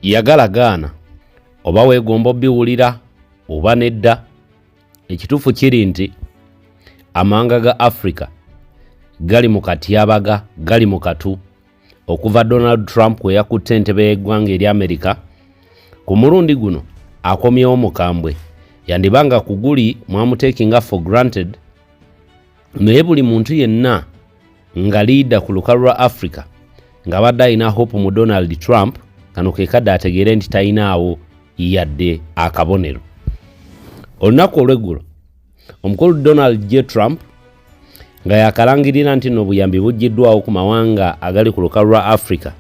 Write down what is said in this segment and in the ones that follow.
yagala gaana oba weegomba biwulira oba nedda ekituufu kiri nti amawanga ga Africa gali mu katyabaga gali mu katu okuva Donald Trump kwe yakutte entebe y'eggwanga eri Amerika ku mulundi guno akomyewo mukambwe yandibanga kuguli mwamutekinga for granted naye buli muntu yenna nga leader ku lukalu lwa Africa nga badde alina hope mu Donald Trump kano ke kadde ategeere nti talinaawo yadde akabonero. Olunaku olw'eggulo omukulu Donald J. Trump nga yakalangirira nti n'obuyambi buggiddwawo ku mawanga agali ku lukalu lwa Africa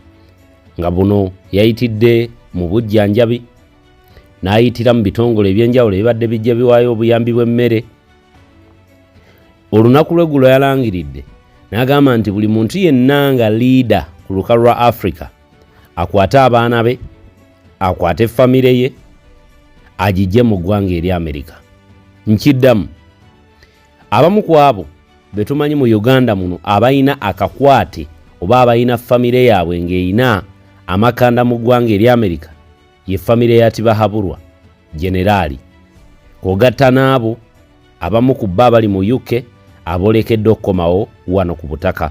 nga buno yayitidde mu bujjanjabi n'ayitira mu bitongole ebyenjawulo ebibadde bijja biwaayo obuyambi bw'emmere. Olunaku lw'eggulo yalangiridde n'agamba nti buli muntu yenna nga leader ku lukalu lwa Africa akwate abaana be akwate famire ye agijje mu ggwanga eri Amerika. Nkiddamu abamu ku abo betumanyi mu Uganda muno abayina akakwate oba abayina famire yaabwe ng'eyina amakanda mu ggwanga eri Amerika ye famire ya Tibahaburwa generali kogatta n'abo abamu ku bba bali mu UK abolekedde okukomawo wano ku butaka.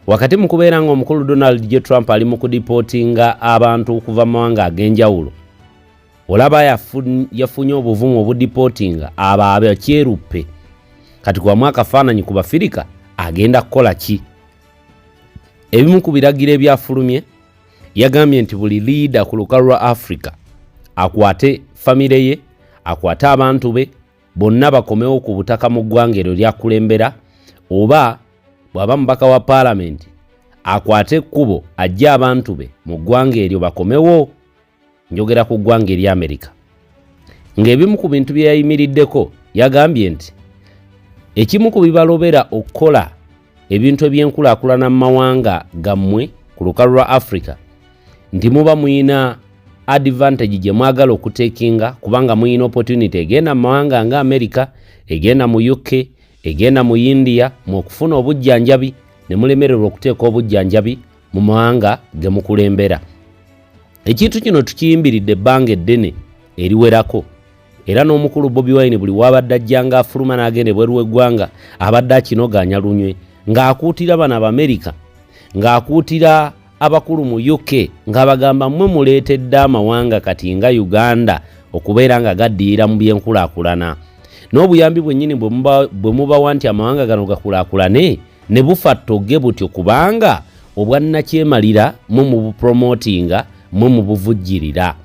Wakati mu kubeera nga omukulu Donald J. Trump ali mu kudipotinga abantu okuva mu mawanga ag'enjawulo olaba yafunye obuvumu obudipotinga abo abakyeruppe kati kwa mwaka faananyi ku Bafirika agenda kukola ki? Ebimu ku biragiro ebyafulumye yagambye nti buli leader ku lukalu lwa Africa akwate famire ye akwate abantu be bonna bakomewo ku butaka mu ggwanga eryo lyakulembera oba bw'aba mubaka wa parliament akwate ekkubo ajja abantu be mu ggwanga eryo bakomewo. Njogera ku ggwanga eri Amerika. Ng'ebimu ku bintu bye yayimiriddeko yagambye nti ekimu ku bibalobera okukola ebintu eby'enkulaakulana mu mawanga gammwe ku lukalu lwa Africa nti muba muyina advantage gye mwagala okutekinga kubanga muyina opportunity egenda mu mawanga nga Amerika, egenda mu UK, egenda mu India mu okufuna obujjanjabi ne mulemererwa okuteeka obujjanjabi mu mawanga ge mukulembera. Ekintu kino tukiyimbiridde ebbanga eddene eriwerako era n'omukulu Bobi Wine buli wabadde ajjanga afuluma n'agenda ebweru w'eggwanga abadde akinoganya lunywe ng'akuutira bano Abamerika ng'akuutira abakulu mu UK ng'abagamba mmwe muleetedde amawanga kati nga Uganda okubeera nga gaddiira mu byenkulaakulana n'obuyambi bwennyini bwe mubawa nti amawanga gano gakulaakulane ne bufa ttogge butyo kubanga obwannakyemalira mwe mubupromotinga mwe mubuvujjirira.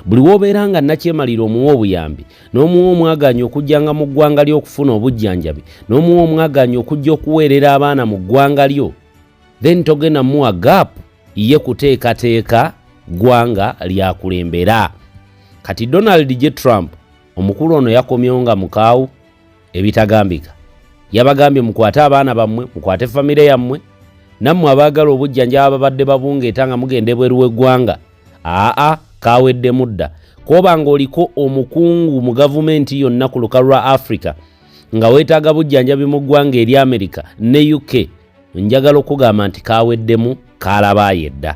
Buli wobeera nga nnakyemalira omuwa obuyambi n'omuwa omwaganya okujjanga mu ggwanga lyo okufuna obujjanjabi n'omuwa omwaganya okujja okuweerera abaana mu ggwanga lyo then togenda muwa gap ye kuteekateeka ggwanga lyakulembera. Kati Donald J. Trump omukulu ono yakomyewo nga mukaawu ebitagambika. Yabagambye mukwate abaana bammwe mukwate famire yammwe nammwe abaagala obujjanjabi ababadde babungeeta nga mugenda ebweru w'eggwanga kaawedde mudda koba ng'oliko omukungu mu gavumenti yonna ku lukalu lwa Africa nga weetaaga bujjanjabi mu ggwanga eri Amerika ne UK njagala okugamba nti kaaweddemu kaalabaayo edda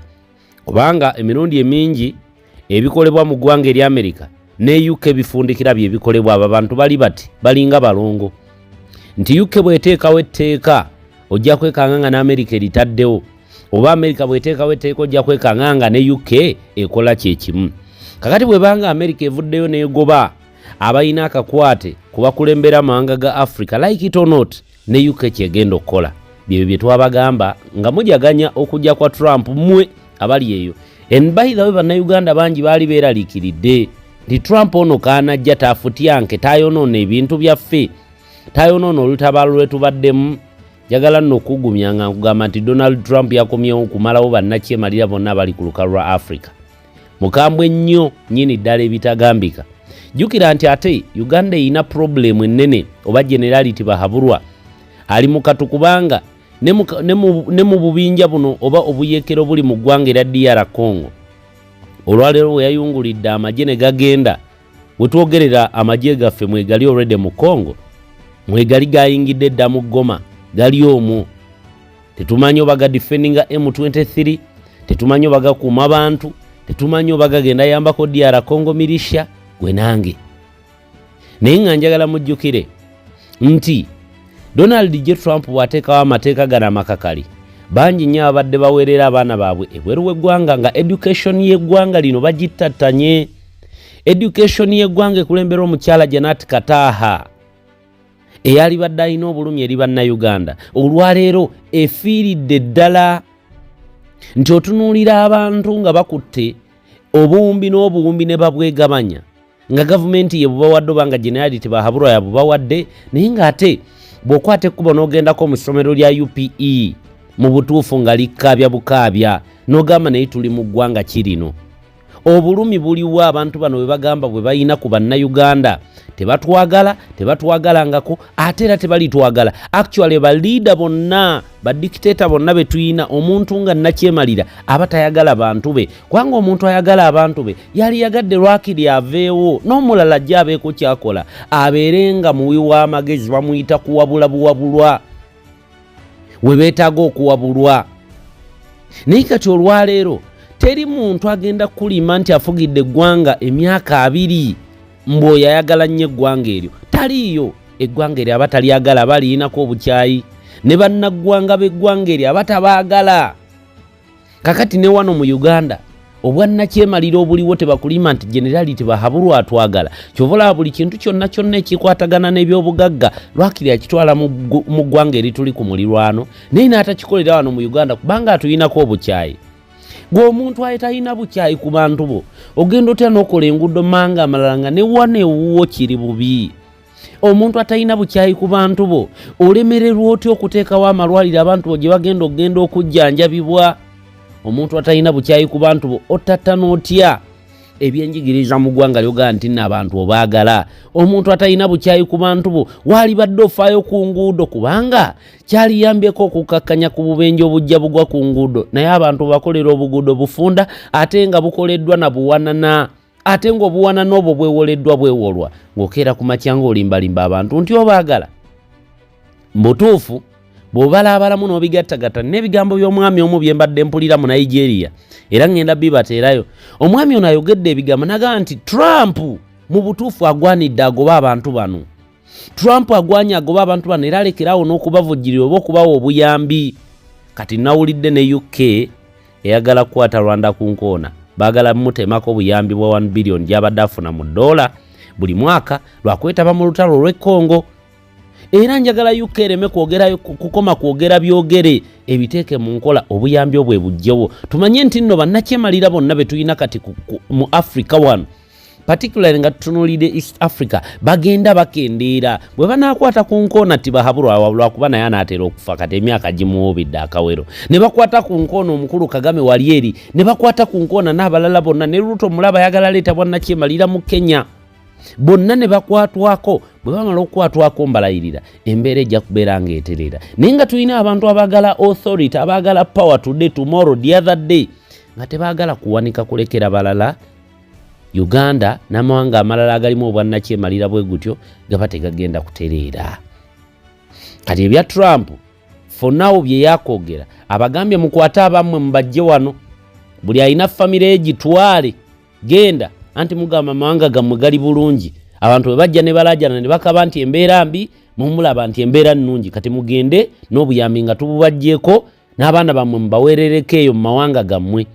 kubanga emirundi emingi ebikolebwa mu ggwanga eri Amerika ne UK bifundikira bye bikolebwa abo abantu bali bati balinga balongo nti UK bw'eteekawo etteeka ojja kwekanga nga n'Amerika eritaddewo oba Amerika bw'eteekawo etteeka ojja kwekanga nga ne UK ekola kyekimu. Kakati bwebanga Amerika evuddeyo n'egoba abalina akakwate ku bakulembera amawanga ga Africa like it or not ne UK kyegenda okukola bye bye twabagamba nga mujaganya okujja kwa Trump mmwe abali eyo. And by the way bannayuganda bangi baali beeraliikiridde nti Trump ono kaanajja taafutyanke taayonoona ebintu byaffe taayonoona olutabaalo lwe tubaddemu. Jagala nno okugumya nga nkugamba nti Donald Trump yakomyewo kumalawo bannakyemalira bonna abali ku lukalu lwa Africa. Mukambwe nnyo nnyini ddala ebitagambika. Jjukira nti ate Uganda erina problemu ennene oba generality Bahaburwa ali mu katu kubanga ne mu bubinja buno oba obuyeekero buli mu ggwanga era DR Congo olwaleero we yayungulidde amagye ne gagenda wetwogerera amagye gaffe mwegali already mu Congo mwegali gayingidde dda mu Goma gali omwo tetumanyi oba ga defendinga M23 tetumanyi oba gakuuma abantu tetumanyi oba gagenda yambako DR Congo militia gwe nange. Naye nga njagala mujjukire nti Donald J. Trump bw'ateekawo amateeka gano amakakali, bangi nnyo abadde baweerera abaana baabwe ebweru w'eggwanga nga education y'eggwanga lino bagittattanye. Education y'eggwanga ekulembera omukyala Janet Kataaha eyali badde alina obulumi eri bannayuganda, olwaleero efiiridde ddala nti otunuulira abantu nga bakutte obuwumbi n'obuwumbi ne babwegabanya nga gavumenti ye bubawadde oba nga generality bahabulwa ya bubawadde, naye ng'ate bw'okwata ekkubo n'ogendako mu ssomero lya UPE mu butuufu nga likkaabya bukaabya n'ogamba naye tuli mu ggwanga kirino. Obulumi buliwo abantu bano bwe bagamba bwe bayina ku bannayuganda tebatwagalangako ate era tebalitwagala. Actually ba leader bonna ba dictator bonna be tuyina, omuntu nga Nakyemalira aba tayagala bantu be, kubanga omuntu ayagala abantu be yali yagadde lwakiri aveewo n'omulala ajja abeeko kyakola abeerenga muwi w'amagezi, bamuyita kuwabula buwabulwa we beetaaga okuwabulwa. Naye kati olwaleero teri muntu agenda kulima nti afugidde eggwanga emyaka 2 mbwo yayagala nnyo eggwanga eryo. Taliiyo eggwanga eryo abatalyagala baliinako obukyayi, ne bannaggwanga b'eggwanga eryo abatabaagala. Kakati ne wano mu Uganda obwannakyemalira obuliwo tebakulima nti generality bahabulwa atwagala. Kyovola buli kintu kyonna ekikwatagana n'ebyobugagga lwakiri akitwala mu ggwanga eri tuli ku mulirwano, naye n'atakikolera wano mu Uganda kubanga atuyinako obukyayi. Gwe omuntu ayitayina bukyayi ku bantu bo ogenda otya n'okola enguudo manga amalala nga ne wane ewuwo kiri bubi. Omuntu atayina bukyayi ku bantu bo olemererwa otya okuteekawo amalwaliro abantu bo gye bagenda okujjanjabibwa. Omuntu atayina bukyayi ku bantu bo ottatta n'otya ebyenjigiriza mu ggwanga lyoga nti n'abantu obaagala. Omuntu atayina bukyayi ku bantu bo waali badde ofaayo ku nguudo kubanga kyaliyambyeko okukakkanya ku bubenje obujja bugwa ku nguudo, naye abantu bakolera obuguudo bufunda ate nga bukoleddwa na buwanana, ate ng'obuwanana obwo bwewoleddwa bwewolwa ng'okeera ku makya ng'olimbalimba abantu nti obaagala. Mbutuufu bw'obalaabalamu n'obigattagatta n'ebigambo by'omwami omu bye mbadde mpulira mu Nigeria era ngenda bibateerayo. Omwami ono ayogedde ebigambo naga nti Trump mu butuufu agwanidde agoba abantu bano. Trump agwanye agoba abantu bano era alekerawo n'okubavujjirira oba okubawa obuyambi. Kati nawulidde ne UK eyagala kukwata Rwanda ku nkoona, baagala mutemako obuyambi bwa $1 billion gy'abadde afuna mu dola buli mwaka lwakwetaba mu lutalo olw'e Congo. Era njagala UK ereme kukoma kwogera byogere ebiteeke mu nkola obuyambi obwe bujjewo. Tumanye nti nno bannakyemalira bonna be tuyina kati mu Africa wano, particularly nga tutunuulidde East Africa, bagenda bakendeera bwe banaakwata ku nkoona tibahabulwa lwakuba naye anaatera okufa kati emyaka gimuwobedde akawero. Ne bakwata ku nkoona omukulu Kagame wali eri, ne bakwata ku nkoona n'abalala bonna, ne Ruto mulaba ayagala leeta bwannakyemalira mu Kenya. Bonna ne bakwatwako, bwe bamala okukwatwako mbalayirira embeera ejja kubeera ng'eterera. Naye nga tulina abantu abaagala authority, abaagala power today, tomorrow, the other day, nga tebaagala kuwanika kulekera balala. Uganda n'amawanga amalala agalimu obwannakyemalira bwe gutyo gaba tegagenda kutereera. Kati ebya Trump for now bye yakoogera abagambye mukwate abammwe mubajje wano, buli alina famire ye gitwale genda anti mugamba amawanga gammwe gali bulungi. Abantu bwe bajja ne balajana ne bakaba nti embeera mbi, mumulaba nti embeera nnungi, kati mugende n'obuyambi nga tububajjeeko n'abaana bammwe mubaweerereko eyo mu mawanga gammwe,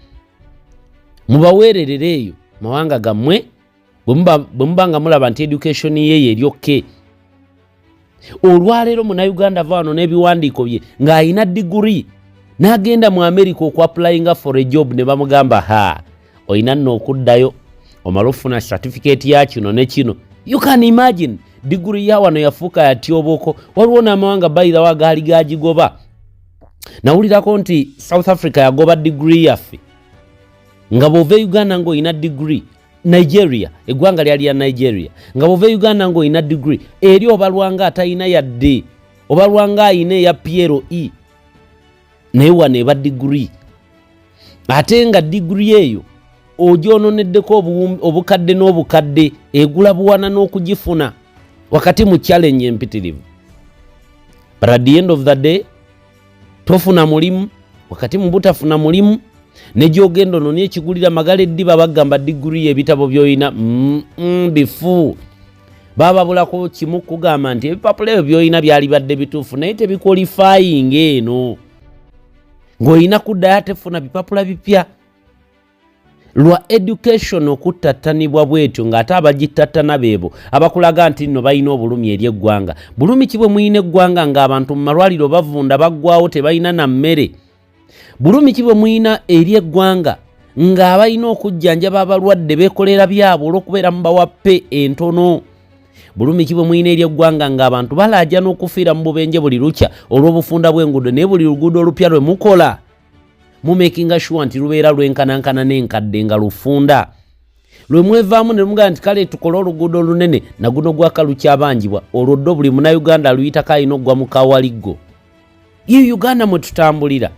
mubaweererere eyo mawanga gammwe bwe muba nga mulaba nti education ye eryokke. Olwaleero Munnayuganda vaano n'ebiwandiiko bye ng'ayina degree n'agenda mu Amerika okwapplyinga for a job ne bamugamba oyina nno okuddayo omala ofuna certificate ya kino ne kino. You can imagine degree ya wano yafuuka yatyoboko. Waliwo n'amawanga bayirawo agaali gagigoba. Nawulirako nti South Africa yagoba degree yaffe nga bw'ova Uganda ng'oyina degree. Nigeria, eggwanga lyali ya Nigeria, nga bw'ova Uganda ng'oyina degree eri obalwanga atayina yadde, obalwanga ayina eya PLE naye wano eba degree. Ate nga degree eyo ogyononeddeko obukadde n'obukadde, egula buwana n'okugifuna wakati mu challenge empitirivu. But at the end of the day tofuna mulimu, wakati mu butafuna mulimu ne gyogendo no ne kigulira magale ddiba bagamba degree ebitabo byoyina bifu baba bulako kimu kugamba nti ebipapula ebyo byoyina byali badde bituufu naye tebiqualifying eno ng'olina kuddayo tefuna bipapula bipya lwa education okuttattanibwa bwetyo ng'ate abagittattana beebo abakulaga nti nno balina obulumi eri eggwanga bulumi ki bwe muyina eggwanga ng'abantu mu malwaliro bavunda baggwawo tebalina na mmere bulumi ki bwe muyina eri eggwanga ng'abalina okujjanjaba abalwadde beekolera byabwe olw'okubeera mu bawappe entono bulumi ki bwe muyina eri eggwanga ng'abantu balaaja n'okufiira mu bubenje buli lukya olw'obufunda bw'enguudo naye buli luguudo olupya lwe mukola mumakinga sure nti lubeera lwenkanankana n'enkadde nga lufunda lwe mwevaamu ne mugamba nti kale tukole oluguudo olunene naguno gwakalukyabangibwa olwo ddo buli munnayuganda aluyitako alina oggwa mu kawaliggo ye uganda mwe tutambulira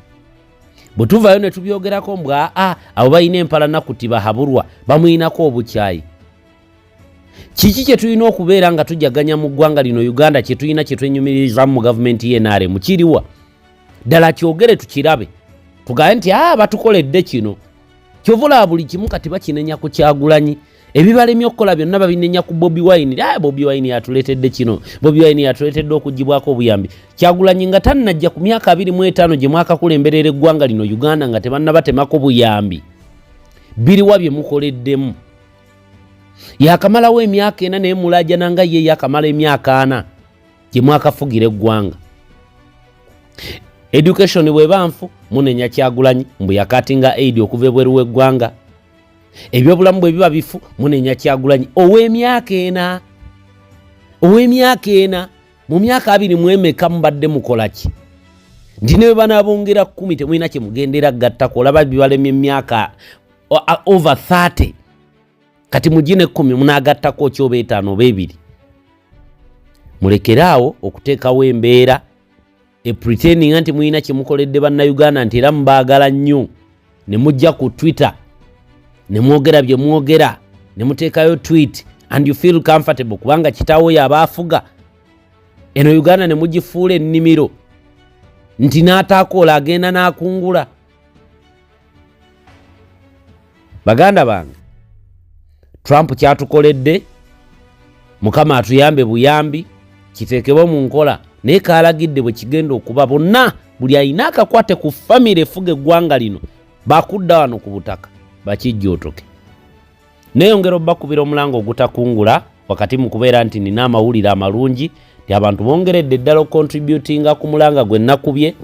bwe tuvayo ne tubyogerako mbwa abo balina empalanakuti bahabulwa bamuyinako obukyayi kiki kye tulina okubeera nga tujaganya mu ggwanga lino uganda kye tulina kye twenyumiriza mu gavumenti y'NRM kiriwa ddala kyogere tukirabe tugaye nti batukoledde kino kyovula buli kimu kati bakinenya ku Kyagulanyi ebibalemye okukola byonna babinenya ku Bobi Wine Bobi Wine yatuleetedde kino Bobi Wine yatuleetedde okugibwako obuyambi Kyagulanyi nga tannajja ku myaka 25 gye mwakakulemberera eggwanga lino Uganda nga tebannabatemako buyambi biriwa bye mukoleddemu yakamalawo emyaka 4 naye mulajana nga ye yakamala emyaka 4 gye mwakafugira eggwanga education bwebanfu munenya Kyagulanyi mbu yakatinga aid okuva ebweru w'eggwanga ebyobulamu bwe biba bifu munenya Kyagulanyi ow'emyaka 4 mu myaka 2 mwemeka mubadde mukola ki ndi ne banabongera 10 temulina kye mugendera gattako olaba bibalemye emyaka over 30 kati mugine 10 munagattako kyoba 5 oba 2 mulekeraawo okuteekawo embeera pretending nti muyina kye mukoledde bannayuganda nti era mubaagala nnyo ne mujja ku Twitter ne mwogera bye mwogera ne muteekayo tweet and you feel comfortable kubanga kitaawo yabaafuga eno Uganda ne mugifuula ennimiro nti n'ataakoola agenda n'akungula baganda bange Trump kyatukoledde mukama atuyambe buyambi kiteekebwe mu nkola naye kaalagidde bwe kigenda okuba bonna buli alina akakwate ku famire efuga eggwanga lino bakudda wano ku butaka bakijjootoke neeyongera obbakubira omulango ogutakungula wakati mu kubeera nti nina amawulire amalungi ti abantu bongeredde eddala okontributinga ku mulanga gwe nakubye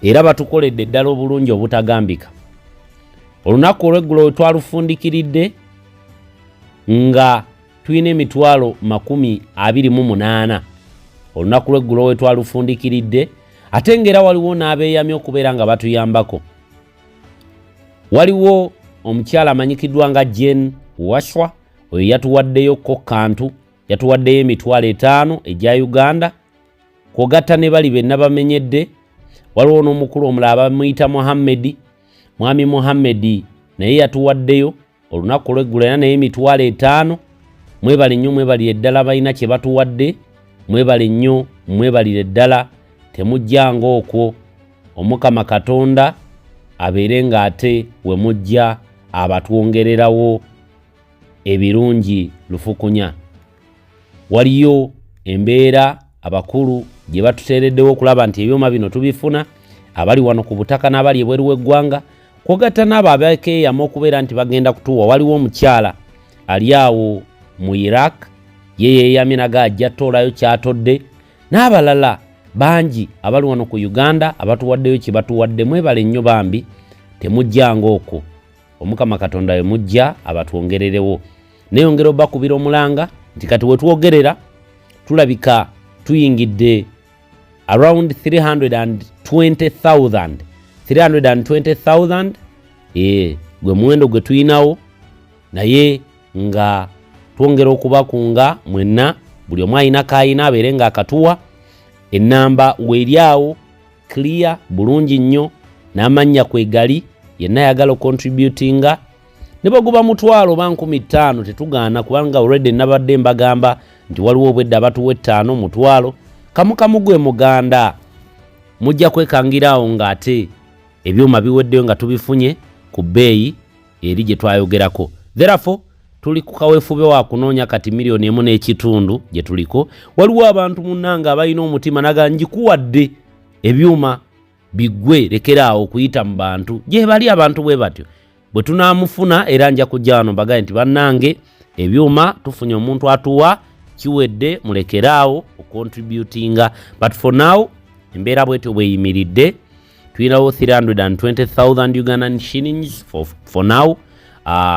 era batukoledde eddala obulungi obutagambika olunaku olw'eggulo we twalufundikiridde nga tulina emitwalo 28 olunaku lw'eggulo we twalufundikiridde ate ngera waliwo n'abeeyamye okubeera nga batuyambako waliwo omukyala amanyikiddwa nga Jane Washwa oyo yatuwaddeyoko kantu yatuwaddeyo emitwalo 5 egya Uganda kwogatta ne bali benna bamenyedde waliwo n'omukulu omulala bamuyita Mwami Mohammed naye yatuwaddeyo olunaku lw'eggulo era naye emitwalo 5 mwebale nnyo mwebalire eddala balina kye batuwadde mwebale nnyo mwebalire eddala temujjanga okwo omukama Katonda abeere ng'ate we mujja abatwongererawo ebirungi lufukunya waliyo embeera abakulu gye batuteereddewo okulaba nti ebyoma bino tubifuna abali wano ku butaka n'abali ebweru w'eggwanga kwogatta n'abo abakeeyama okubeera nti bagenda kutuwa waliwo omukyala ali awo mu Iraq yeeyamye naga ajja toolayo kyatodde n'abalala bangi abali wano ku Uganda abatuwaddeyo kye batuwadde mwebale nnyo bambi temujjanga okwo omukama Katonda we mujja abatwongererewo neeyongera obbakubira omulanga nti kati we twogerera tulabika tuyingidde around 320,000 gwe muwendo gwe tuyinawo naye nga twongera okubakunga mwenna buli omu alina kaayina abeere nga akatuwa ennamba weeryawo clear bulungi nnyo n'amannya kwegali yenna yagala contributinga ne baguba mutwalo ba 15 tetugaana kubanga already nabadde mbagamba nti waliwo obwedda abatuwa 5 mutwalo kamukamu gwe muganda mujja kwekangirawo ng'ate ebyuma biweddeyo nga tubifunye ku bbeeyi eri gye twayogerako. Therefore tuli ku kaweefube wa kunoonya kati miliyoni emu n'ekitundu gye tuliko. Waliwo abantu munnanga abalina omutima naga njikuwadde ebyuma biggwe lekeraawo okuyita mu bantu gye bali abantu bwe batyo. Bwe tunaamufuna era nja kujja wano mbagaye nti bannange ebyuma tufunye omuntu atuwa kiwedde mulekeraawo ocontributinga. But for now embeera bwetyo bweyimiridde tulinawo 320,000 Ugandan shillings for now.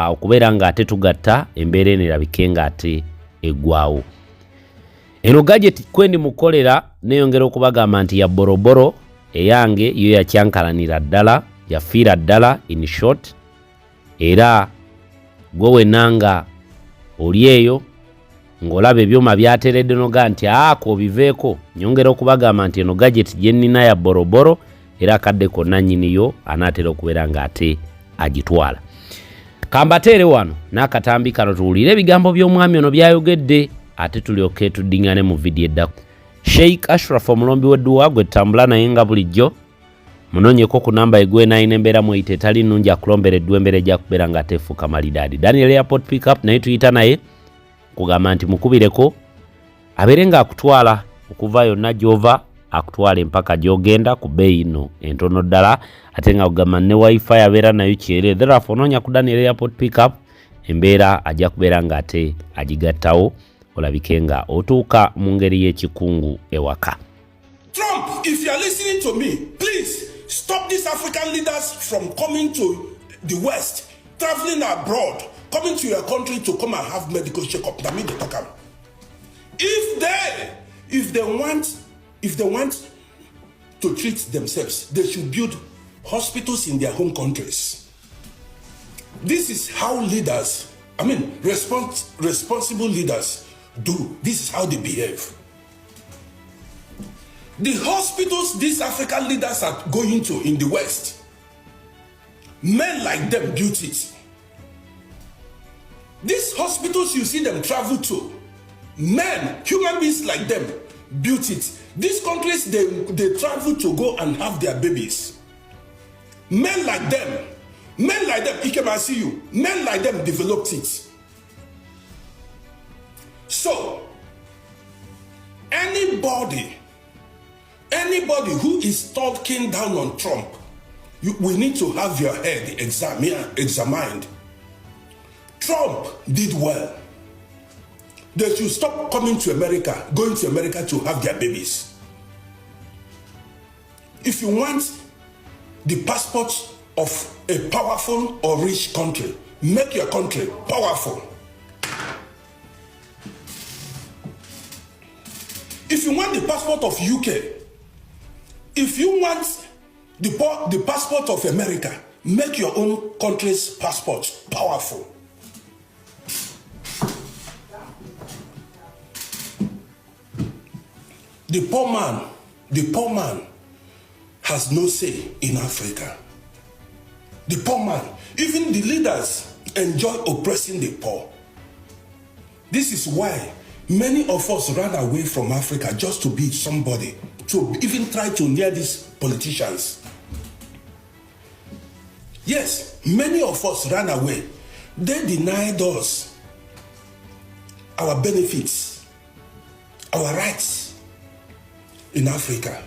Okubeera nga ate tugatta embeera eno erabike nga ate eggwaawo. Eno gadget kwendi mukolera neeyongera okubagamba nti ya boroboro eyange yo yakyankalanira ddala yafiira ddala in short. Era gwe wenanga oli eyo ng'olaba ebyuma byateredde noga nti ako biveeko, nyongera okubagamba nti eno gadget gye nnina ya boroboro era akadde konna nnyiniyo anaatera okubeera ng'ate agitwala. Kambateere wano n'akatambi kano tuwulire ebigambo by'omwami ono byayogedde ate tulyoke tuddiŋŋane mu vidiyo eddako. Sheikh Ashraf omulombi w'edduwa gwe tutambula naye nga bulijjo munoonyeko ku namba egw'enayina embeera mweyite etali nnungi akulombera eddwa embeera ejja kubeera nga teefuuka malidaadi. Daniel Airport Pickup naye tuyita naye kugamba nti mukubireko abeere ng'akutwala okuva yonna gy'ova akutwala empaka gy'ogenda ku bbeeyi nno entono ddala ate nga kugamba ne wifi abeera nayo kyere. Therefore onoonya ku Daniel Airport Pickup embeera ajja kubeera ng'ate agigattawo olabike nga otuuka mu ngeri y'ekikungu ewaka. Trump, if you are listening to me, please stop these African leaders from coming to the West, traveling abroad, coming to your country to come and have medical checkup. That means they talk about. If they want to treat themselves, they should build hospitals in their home countries. This is how leaders, responsible leaders do. This is how they behave. The hospitals these African leaders are going to in the West, men like them built it. These hospitals you see them travel to, men, human beings like them built it. These countries they travel to go and have their babies. Men like them, I see you, men like them developed it. So, anybody who is talking down on Trump, we need to have your head examined. Trump did well. They should stop going to America to have their babies. If you want the passport of a powerful or rich country, make your country powerful. If you want the passport of UK, if you want the passport of America, make your own country's passport powerful. The poor man has no say in Africa. The poor man, even the leaders enjoy oppressing the poor. This is why many of us ran away from Africa just to be somebody, to even try to near these politicians. Yes, many of us ran away. They denied us our benefits, our rights in Africa.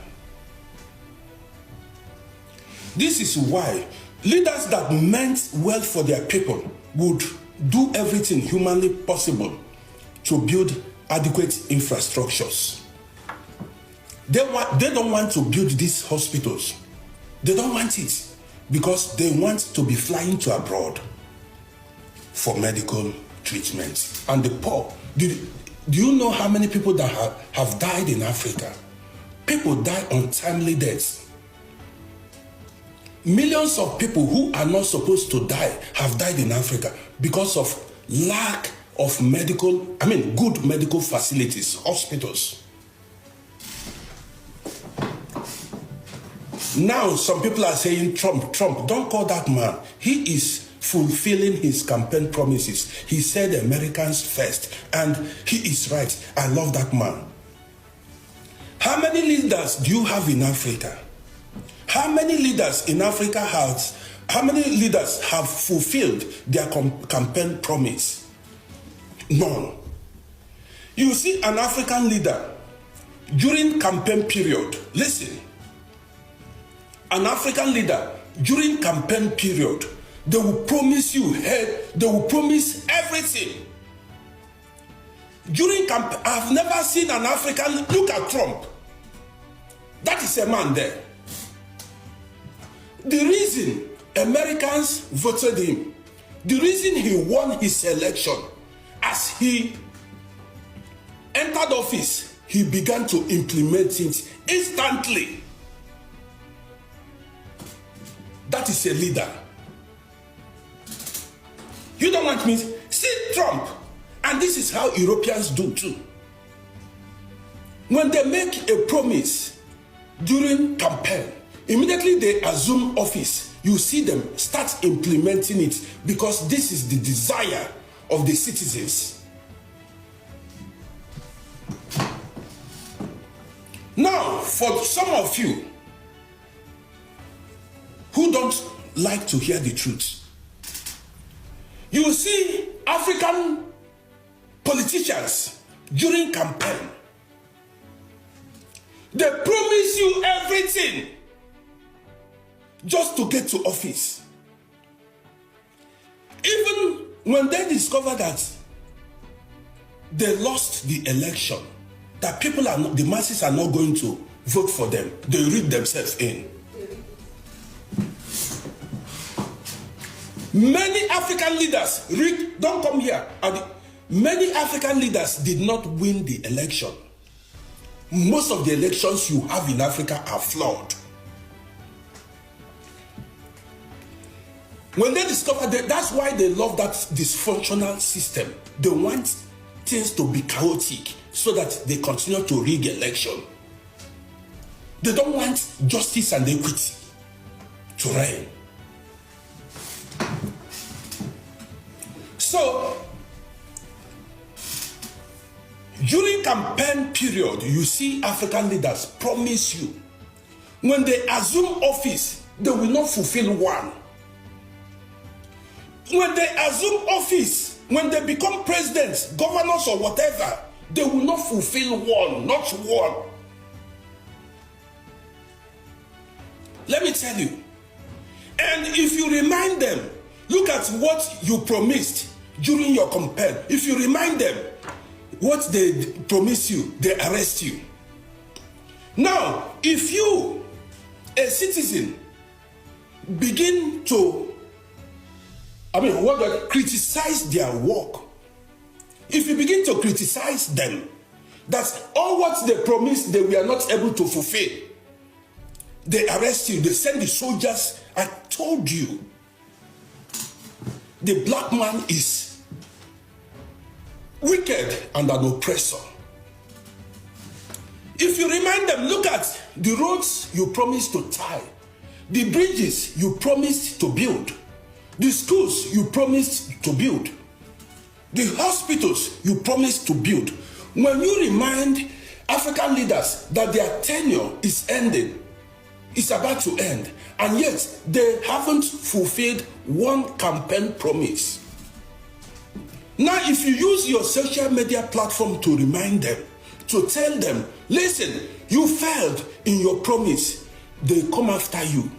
This is why leaders that meant well for their people would do everything humanly possible to build adequate infrastructures. They don't want to build these hospitals. They don't want it because they want to be flying to abroad for medical treatment. And the poor, do you know how many people that have died in Africa? People die untimely deaths. Millions of people who are not supposed to die have died in Africa because of lack of good medical facilities, hospitals. Now, some people are saying, Trump, don't call that man. He is fulfilling his campaign promises. He said Americans first, and he is right. I love that man. How many leaders do you have in Africa? How many leaders in Africa how many leaders have fulfilled their campaign promise? None. You see an African leader during campaign period, listen, an African leader during campaign period, they will promise you, they will promise everything. During campaign, I've never seen an African, look at Trump. That is a man there. The reason Americans voted him, the reason he won his election, as he entered office, he began to implement things instantly. That is a leader. You don't want me to see Trump, and this is how Europeans do too. When they make a promise during campaign, immediately they assume office. You see them start implementing it because this is the desire of the citizens. Now, for some of you who don't like to hear the truth, you see African politicians during campaign, they promise you everything just to get to office. Even when they discover that they lost the election, that people are not, the masses are not going to vote for them, they read themselves in. Many African leaders, don't come here. Many African leaders did not win the election. Most of the elections you have in Africa are flawed. When they discover that, that's why they love that dysfunctional system. They want things to be chaotic so that they continue to rig election. They don't want justice and equity to reign. So, during campaign period, you see African leaders promise you. When they assume office, they will not fulfill one. When they assume office, when they become presidents, governors or whatever, they will not fulfill one, not one. Let me tell you. And if you remind them, look at what you promised during your campaign. If you remind them what they promise you, they arrest you. Now, if you, a citizen, begin to criticize their work, if you begin to criticize them, that's all what they promised they were not able to fulfill, they arrest you, they send the soldiers. I told you, the black man is wicked and an oppressor. If you remind them, look at the roads you promised to tie, the bridges you promised to build, the schools you promised to build, the hospitals you promised to build. When you remind African leaders that their tenure is ending, it's about to end, and yet they haven't fulfilled one campaign promise. Now, if you use your social media platform to remind them, to tell them, listen, you failed in your promise, they come after you.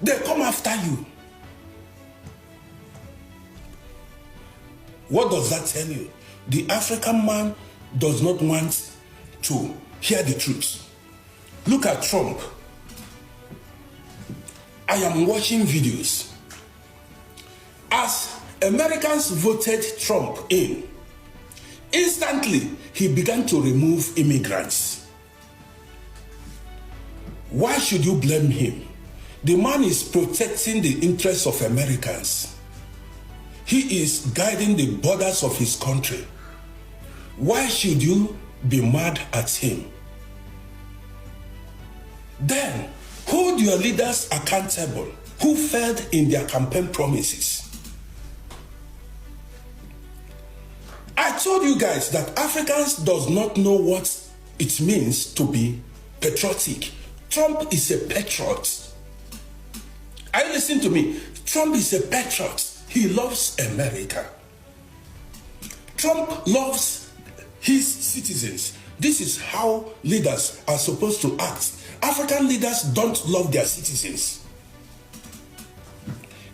They come after you. What does that tell you? The African man does not want to hear the truth. Look at Trump. I am watching videos. As Americans voted Trump in, instantly he began to remove immigrants. Why should you blame him? The man is protecting the interests of Americans. He is guiding the borders of his country. Why should you be mad at him? Then, hold your leaders accountable who failed in their campaign promises. I told you guys that Africans does not know what it means to be patriotic. Trump is a patriot. Are you listening to me? Trump is a patriot. He loves America. Trump loves his citizens. This is how leaders are supposed to act. African leaders don't love their citizens.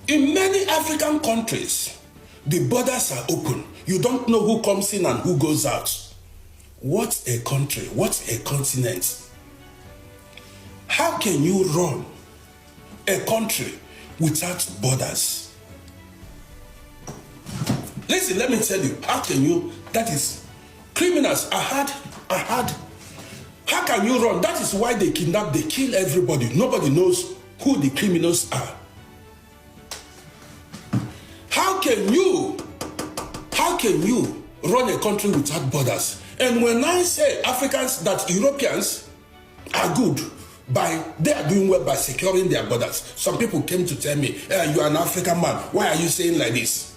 In many African countries, the borders are open. You don't know who comes in and who goes out. What a country, what a continent. How can you run a country without borders? Listen, let me tell you, how can you, that is, criminals, I had, how can you run? That is why they kidnap, they kill everybody. Nobody knows who the criminals are. How can you run a country without borders? And when I say Africans, that Europeans are good, they are doing well by securing their borders. Some people came to tell me, hey, you are an African man. Why are you saying like this?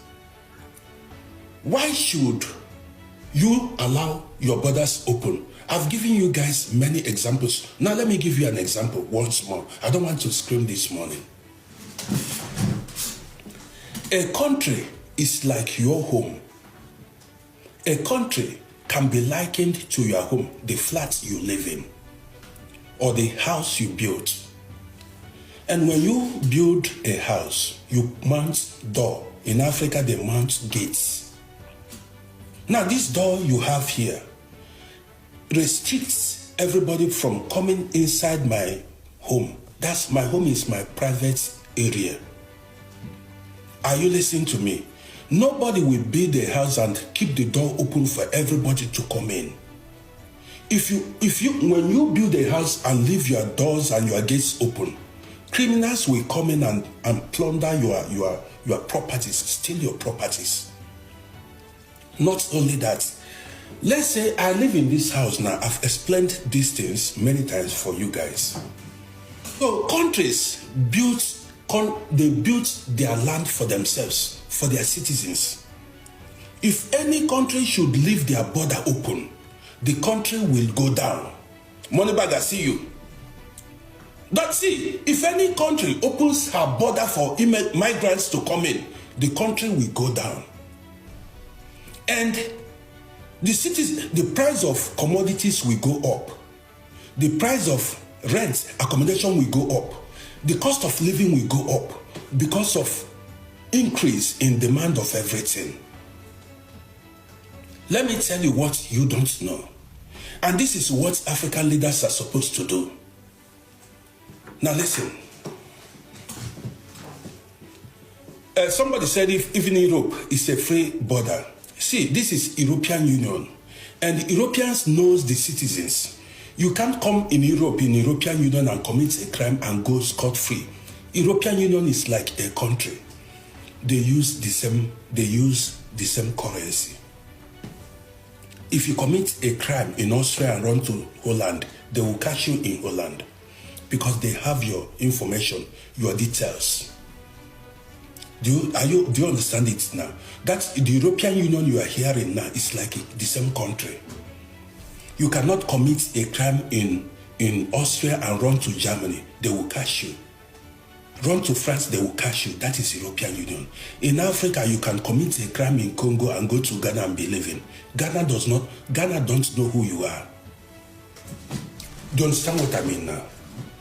Why should you allow your borders open? I've given you guys many examples. Now let me give you an example once more. I don't want to scream this morning. A country is like your home. A country can be likened to your home, the flat you live in, or the house you built. And when you build a house, you mount door. In Africa, they mount gates. Now, this door you have here restricts everybody from coming inside my home. My home is my private area. Are you listening to me? Nobody will build a house and keep the door open for everybody to come in. When you build a house and leave your doors and your gates open, criminals will come in and plunder your properties, steal your properties. Not only that, let's say I live in this house now. I've explained these things many times for you guys. So countries built their land for themselves, for their citizens. If any country should leave their border open, the country will go down. Moneybag, I see you. That's it. If any country opens her border for migrants to come in, the country will go down. And the price of commodities will go up. The price of rent, accommodation will go up. The cost of living will go up because of increase in demand of everything. Let me tell you what you don't know. And this is what African leaders are supposed to do. Now listen. Somebody said even Europe is a free border. See, this is European Union. And the Europeans knows the citizens. You can't come in European Union and commit a crime and go scot-free. European Union is like a country. They use the same currency. If you commit a crime in Austria and run to Holland, they will catch you in Holland because they have your information, your details. Do you understand it now? That's the European Union you are hearing now is like the same country. You cannot commit a crime in Austria and run to Germany. They will catch you. Run to France, they will catch you. That is European Union. In Africa, you can commit a crime in Congo and go to Ghana and be living. Ghana don't know who you are. Do you understand what I mean now?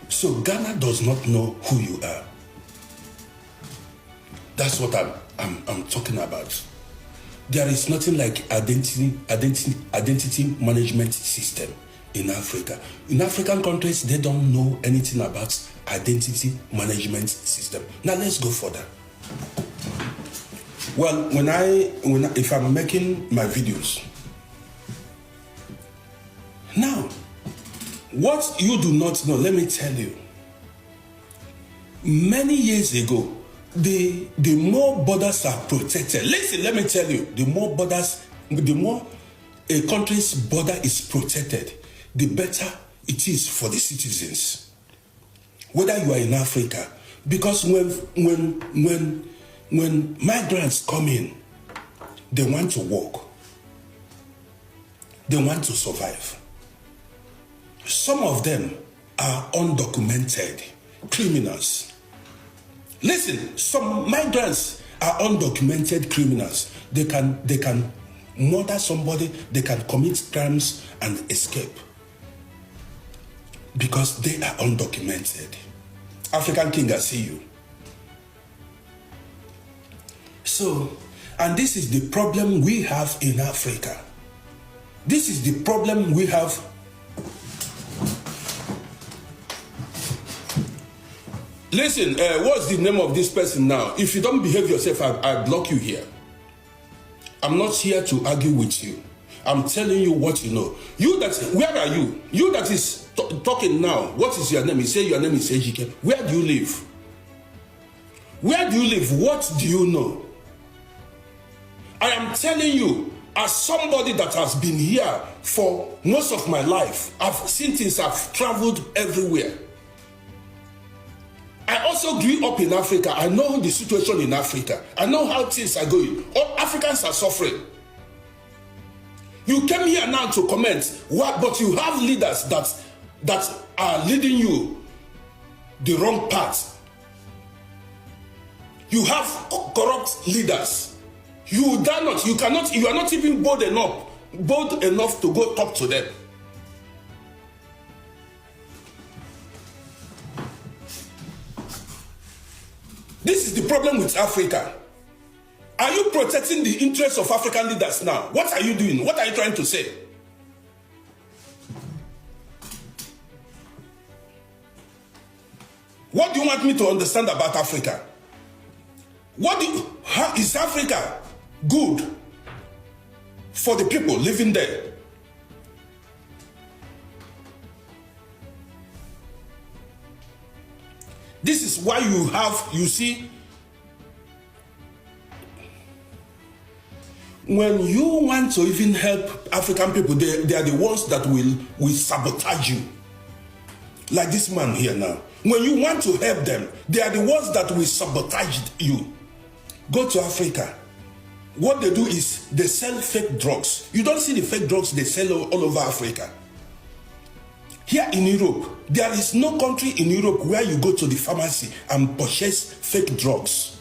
So Ghana does not know who you are. That's what I'm talking about. There is nothing like identity management system in Africa. In African countries, they don't know anything about identity management system. Now let's go further. Well, if I'm making my videos, now, what you do not know, let me tell you. Many years ago, the more borders are protected. Listen, let me tell you, the more a country's border is protected, the better it is for the citizens. Whether you are in Africa, because when migrants come in, they want to work. They want to survive. some of them are undocumented criminals. Listen, some migrants are undocumented criminals. They can murder somebody, they can commit crimes and escape because they are undocumented. African King, I see you. So, and this is the problem we have in Africa. This is the problem we have. Listen, what's the name of this person now? If you don't behave yourself, I block you here. I'm not here to argue with you. I'm telling you what you know. You that, where are you? You that is talking now, what is your name? You say your name is Ejike. Where do you live? Where do you live? What do you know? I am telling you, as somebody that has been here for most of my life, I've seen things, I've traveled everywhere. I also grew up in Africa. I know the situation in Africa. I know how things are going. All Africans are suffering. You came here now to comment, but you have leaders that are leading you the wrong path. You have corrupt leaders. You dare not, you cannot, you are not even bold enough to go talk to them. This is the problem with Africa. Are you protecting the interests of African leaders now? What are you doing? What are you trying to say? What do you want me to understand about Africa? How is Africa good for the people living there? This is why you see, when you want to even help African people, they are the ones that will sabotage you. Like this man here now. When you want to help them, they are the ones that will sabotage you. Go to Africa. What they do is they sell fake drugs. You don't see the fake drugs they sell all over Africa. Here in Europe, there is no country in Europe where you go to the pharmacy and purchase fake drugs.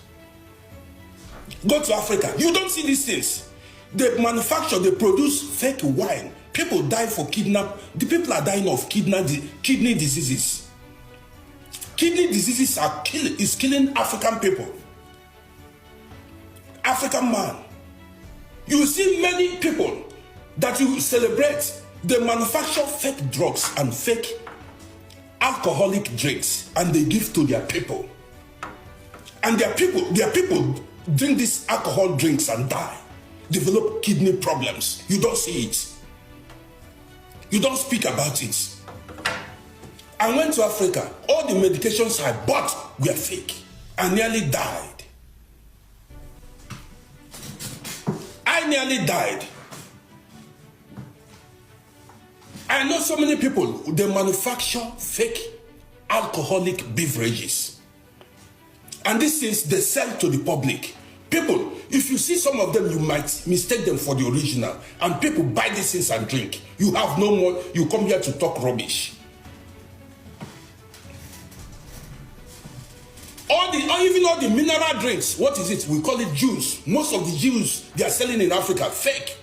Go to Africa, you don't see these things. They manufacture, they produce fake wine. People die for kidnap. The people are dying of kidney diseases. Kidney diseases is killing African people. African man. You see many people that you celebrate, they manufacture fake drugs and fake alcoholic drinks and they give to their people. And their people drink these alcohol drinks and die, develop kidney problems. You don't see it. You don't speak about it. I went to Africa. All the medications I bought were fake. I nearly died. I nearly died. I know so many people, they manufacture fake alcoholic beverages. And these things they sell to the public. People, if you see some of them, you might mistake them for the original. And people buy these things and drink. You have no more, you come here to talk rubbish. Even all the mineral drinks, what is it? We call it juice. Most of the juice they are selling in Africa, fake.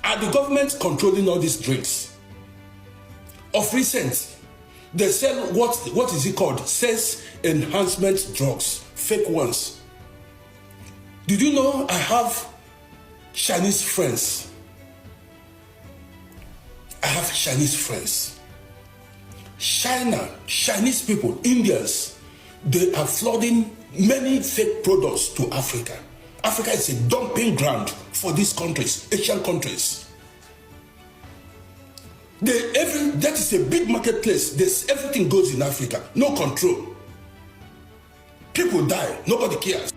Are the government controlling all these drinks? Of recent, they sell what is it called? Sex enhancement drugs, fake ones. Did you know I have Chinese friends? I have Chinese friends. Chinese people, Indians, they are flooding many fake products to Africa. Africa is a dumping ground for these countries, Asian countries. That is a big marketplace. Everything goes in Africa. No control. People die. Nobody cares.